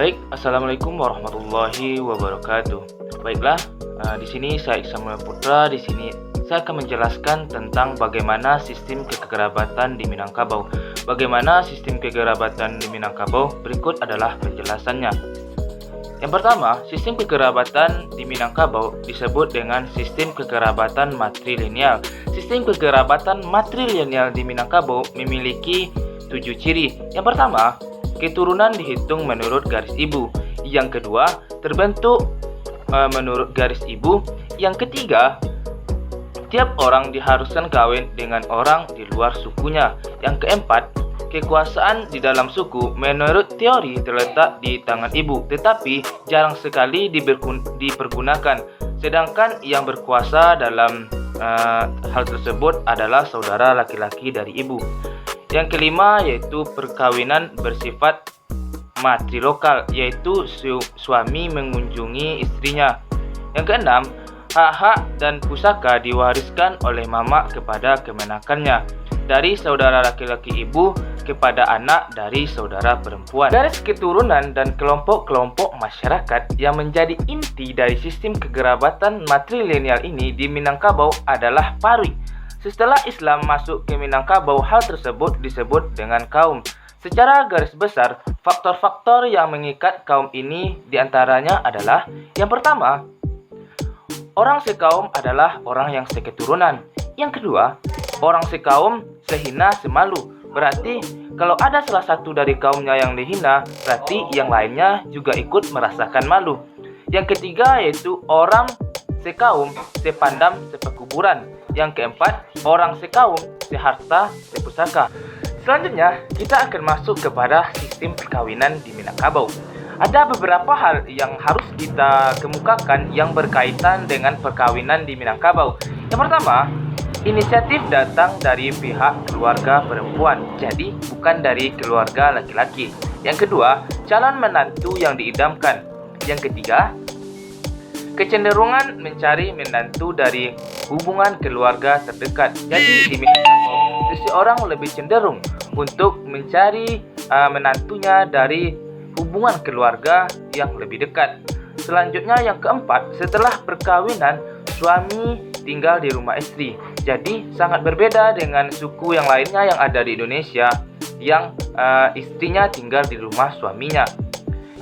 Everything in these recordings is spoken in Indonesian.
Baik, assalamualaikum warahmatullahi wabarakatuh. Baiklah, di sini saya Iksan Putra. Di sini saya akan menjelaskan tentang bagaimana sistem kekerabatan di Minangkabau. Bagaimana sistem kekerabatan di Minangkabau? Berikut adalah penjelasannya. Yang pertama, sistem kekerabatan di Minangkabau disebut dengan sistem kekerabatan matrilineal. Sistem kekerabatan matrilineal di Minangkabau memiliki 7 ciri. Yang pertama, keturunan dihitung menurut garis ibu. Yang kedua, terbentuk menurut garis ibu. Yang ketiga, tiap orang diharuskan kawin dengan orang di luar sukunya. Yang keempat, kekuasaan di dalam suku menurut teori terletak di tangan ibu, tetapi jarang sekali dipergunakan. Sedangkan yang berkuasa dalam hal tersebut adalah saudara laki-laki dari ibu. Yang kelima yaitu perkawinan bersifat matrilokal, yaitu suami mengunjungi istrinya. Yang keenam, hak-hak dan pusaka diwariskan oleh mama kepada kemenakannya, dari saudara laki-laki ibu kepada anak dari saudara perempuan. Garis keturunan dan kelompok-kelompok masyarakat yang menjadi inti dari sistem kekerabatan matrilineal ini di Minangkabau adalah Parwi. Setelah Islam masuk ke Minangkabau, hal tersebut disebut dengan kaum. Secara garis besar, faktor-faktor yang mengikat kaum ini diantaranya adalah: yang pertama, orang sekaum adalah orang yang seketurunan. Yang kedua, orang sekaum sehina semalu. Berarti kalau ada salah satu dari kaumnya yang dihina, berarti yang lainnya juga ikut merasakan malu. Yang ketiga yaitu orang sekaum sepandam sepekuburan. Yang keempat, orang sekaum seharta sepusaka. Selanjutnya, kita akan masuk kepada sistem perkawinan di Minangkabau. Ada beberapa hal yang harus kita kemukakan yang berkaitan dengan perkawinan di Minangkabau. Yang pertama, inisiatif datang dari pihak keluarga perempuan, jadi bukan dari keluarga laki-laki. Yang kedua, calon menantu yang diidamkan. Yang ketiga, kecenderungan mencari menantu dari hubungan keluarga terdekat. Jadi di Minangkabau, seseorang lebih cenderung untuk mencari menantunya dari hubungan keluarga yang lebih dekat. Selanjutnya yang keempat, setelah perkawinan, suami tinggal di rumah istri. Jadi sangat berbeda dengan suku yang lainnya yang ada di Indonesia, yang istrinya tinggal di rumah suaminya.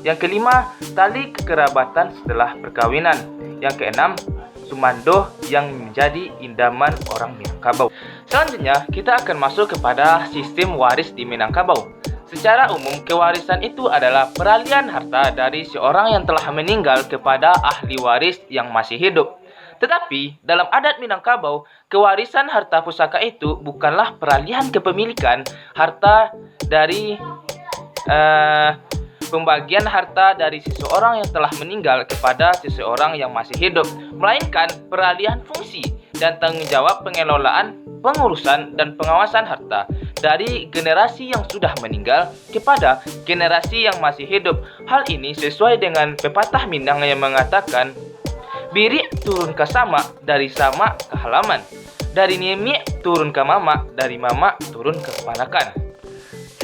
Yang kelima, tali kekerabatan setelah perkawinan. Yang keenam, sumandoh yang menjadi indaman orang Minangkabau. Selanjutnya, kita akan masuk kepada sistem waris di Minangkabau. Secara umum, kewarisan itu adalah peralihan harta dari seorang yang telah meninggal kepada ahli waris yang masih hidup. Tetapi, dalam adat Minangkabau, kewarisan harta pusaka itu bukanlah peralihan kepemilikan harta dari pembagian harta dari seseorang yang telah meninggal kepada seseorang yang masih hidup, melainkan peralihan fungsi dan tanggung jawab pengelolaan, pengurusan, dan pengawasan harta dari generasi yang sudah meninggal kepada generasi yang masih hidup. Hal ini sesuai dengan pepatah Minang yang mengatakan, "Biri turun ke sama, dari sama ke halaman. Dari nemi turun ke mama, dari mama turun ke keponakan."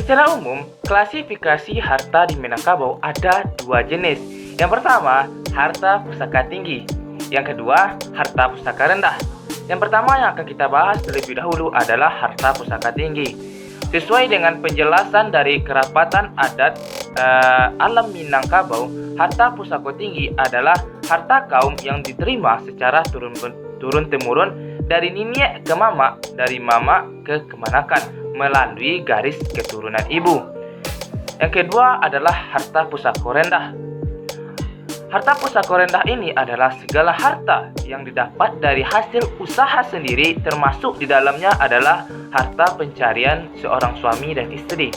Secara umum, klasifikasi harta di Minangkabau ada 2 jenis. Yang pertama, harta pusaka tinggi. Yang kedua, harta pusaka rendah. Yang pertama yang akan kita bahas terlebih dahulu adalah harta pusaka tinggi. Sesuai dengan penjelasan dari kerapatan adat alam Minangkabau, harta pusaka tinggi adalah harta kaum yang diterima secara turun-temurun dari nenek ke mama, dari mama ke kemenakan, melalui garis keturunan ibu. Yang kedua adalah harta pusaka rendah. Harta pusaka rendah ini adalah segala harta yang didapat dari hasil usaha sendiri, termasuk di dalamnya adalah harta pencarian seorang suami dan istri.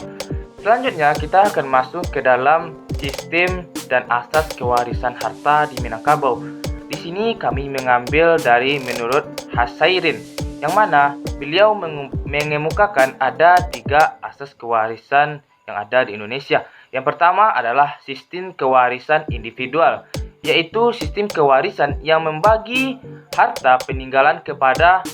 Selanjutnya kita akan masuk ke dalam sistem dan asas kewarisan harta di Minangkabau. Di sini kami mengambil dari menurut Hasairin, yang mana beliau mengemukakan ada 3 asas kewarisan yang ada di Indonesia. Yang pertama adalah sistem kewarisan individual, yaitu sistem kewarisan yang membagi harta peninggalan kepada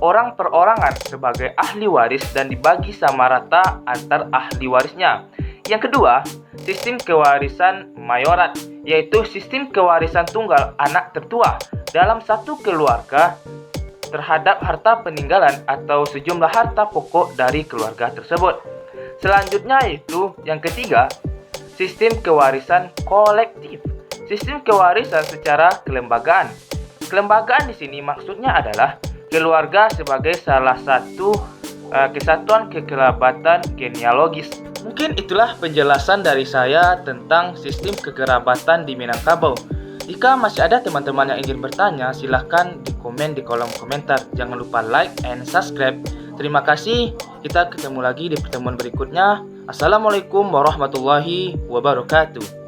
orang perorangan sebagai ahli waris dan dibagi sama rata antar ahli warisnya. Yang kedua, sistem kewarisan mayorat, yaitu sistem kewarisan tunggal anak tertua dalam satu keluarga terhadap harta peninggalan atau sejumlah harta pokok dari keluarga tersebut. Selanjutnya yaitu yang ketiga, sistem kewarisan kolektif. Sistem kewarisan secara kelembagaan. Kelembagaan di sini maksudnya adalah keluarga sebagai salah satu kesatuan kekerabatan genealogis. Mungkin itulah penjelasan dari saya tentang sistem kekerabatan di Minangkabau. Jika masih ada teman-teman yang ingin bertanya, silahkan di komen di kolom komentar. Jangan lupa like and subscribe. Terima kasih. Kita ketemu lagi di pertemuan berikutnya. Assalamualaikum warahmatullahi wabarakatuh.